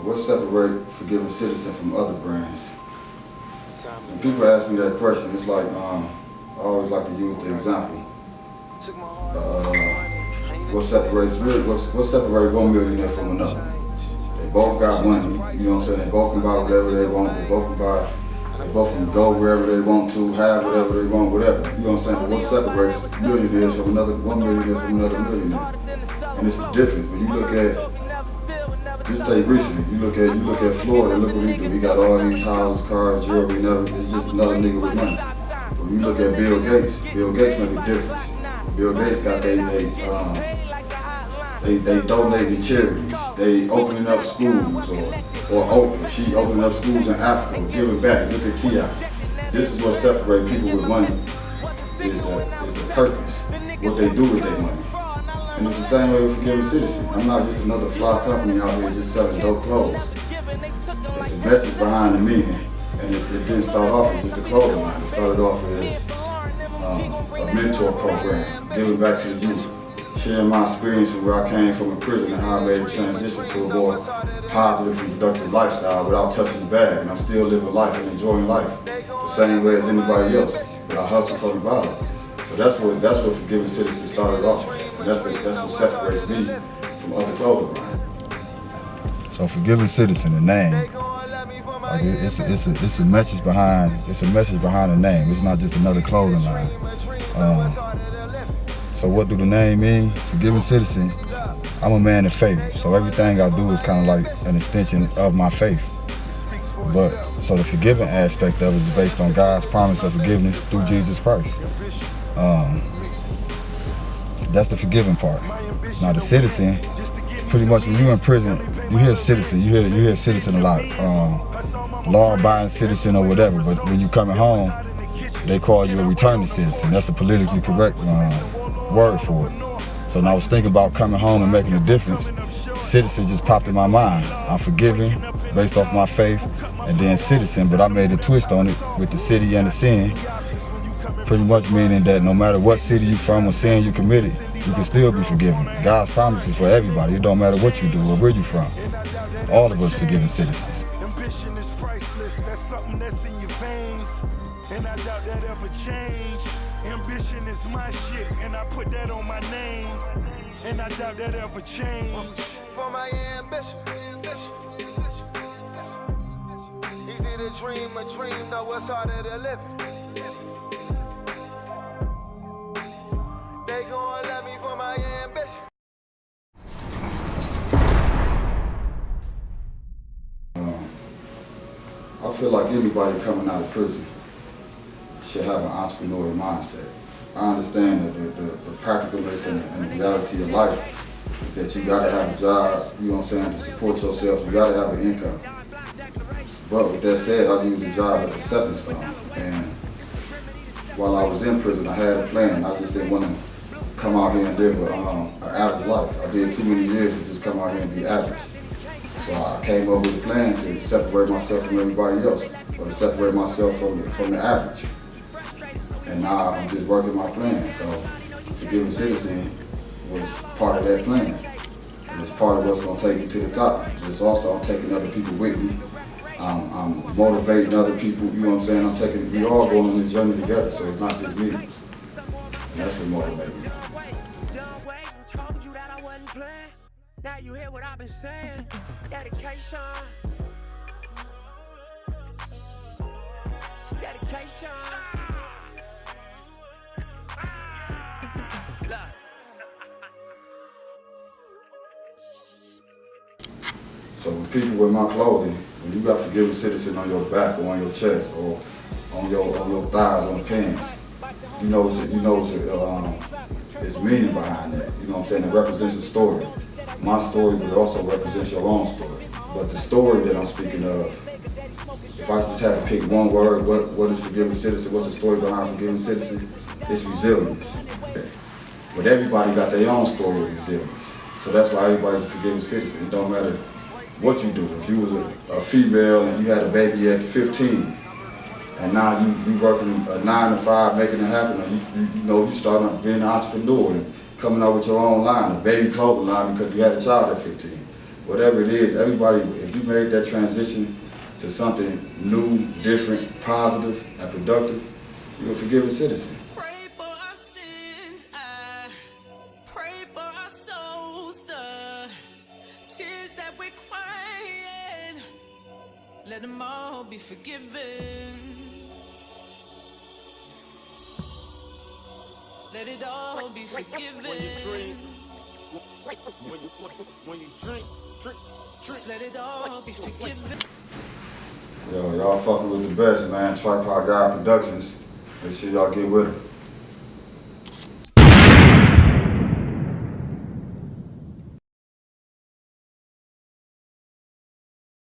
What separates Forgiving Citizen from other brands? When people ask me that question, it's like, I always like to use the example. What separates one millionaire from another? They both got money, you know what I'm saying? They both can buy whatever they want, they both can go wherever they want to, have whatever they want, whatever. You know what I'm saying? But what separates millionaires from one millionaire from another millionaire? And it's the difference. When you look at, just take recently, you look at Florida, look what he do. He got all these houses, cars, jewelry, and everything. It's just another nigga with money. When you look at Bill Gates make a difference. Bill Gates got they donating charities, they opening up schools, she opening up schools in Africa, giving back. Look at T.I. This is what separates people with money, is the purpose, what they do with their money. And it's the same way with Forgiving Citizen. I'm not just another fly company out here just selling dope clothes. It's a message behind the meaning, and it didn't start off as just a clothing line. It started off as a mentor program, giving back to the youth, sharing my experience from where I came from in prison and how I made a transition to a more positive and productive lifestyle without touching the bag. And I'm still living life and enjoying life the same way as anybody else, but I hustle from the bottom. So that's what Forgiving Citizen started off with. And that's what separates me from other clothing brands. So Forgiving Citizen, the name, like it's a message behind the name. It's not just another clothing line. So what do the name mean? Forgiving Citizen, I'm a man of faith, so everything I do is kind of like an extension of my faith. But, so the forgiving aspect of it is based on God's promise of forgiveness through Jesus Christ. That's the forgiving part. Now the citizen, pretty much when you're in prison, you hear citizen, you hear citizen a lot. Law-abiding citizen or whatever, but when you're coming home, they call you a returning citizen. That's the politically correct word for it. So when I was thinking about coming home and making a difference, citizen just popped in my mind. I'm forgiving based off my faith, and then citizen, but I made a twist on it with the city and the sin, pretty much meaning that no matter what city you're from or sin you committed, you can still be forgiven. God's promise is for everybody. It don't matter what you do or where you're from. All of us forgiving citizens. Ambition is priceless. That's something that's in your veins, and I doubt that ever change. Ambition is my shit, and I put that on my name, and I doubt that ever change. For my ambition, easy to dream a dream, though it's harder to live it. They gon' love me for my ambition. I feel like anybody coming out of prison should have an entrepreneurial mindset. I understand that the practicalness and the reality of life is that you gotta have a job, you know what I'm saying, to support yourself, you gotta have an income. But with that said, I used the job as a stepping stone. And while I was in prison, I had a plan. I just didn't want to come out here and live an average life. I did too many years to just come out here and be average. So I came up with a plan to separate myself from everybody else, or to separate myself from the average. And now I'm just working my plan. So Forgiving Citizen was part of that plan. And it's part of what's gonna take me to the top. But it's also I'm taking other people with me. I'm motivating other people, you know what I'm saying? We all going on this journey together, so it's not just me. And that's what motivates me. Now you hear what I've been saying. Dedication. Dedication. So with people with my clothing, when you got Forgiving Citizen on your back or on your chest or on your thighs, on the pants, it's meaning behind that. You know what I'm saying? It represents a story. My story, but it also represents your own story. But the story that I'm speaking of, if I just had to pick one word, what is Forgiving Citizen? What's the story behind Forgiving Citizen? It's resilience. But everybody got their own story of resilience. So that's why everybody's a Forgiving Citizen. It don't matter what you do. If you was a female and you had a baby at 15, and now you working a 9 to 5, making it happen, or you starting being an entrepreneur and coming out with your own line, a baby clothing line because you had a child at 15. whatever it is, everybody, if you made that transition to something new, different, positive, and productive, you're a forgiving citizen. Pray for our sins, I pray for our souls, the tears that we're crying, let them all be forgiven. Let it all be forgiven. When you drink, when you drink, Just let it all be forgiven. Yo, y'all fucking with the best, man. TripodGod Productions. Make sure y'all get with them.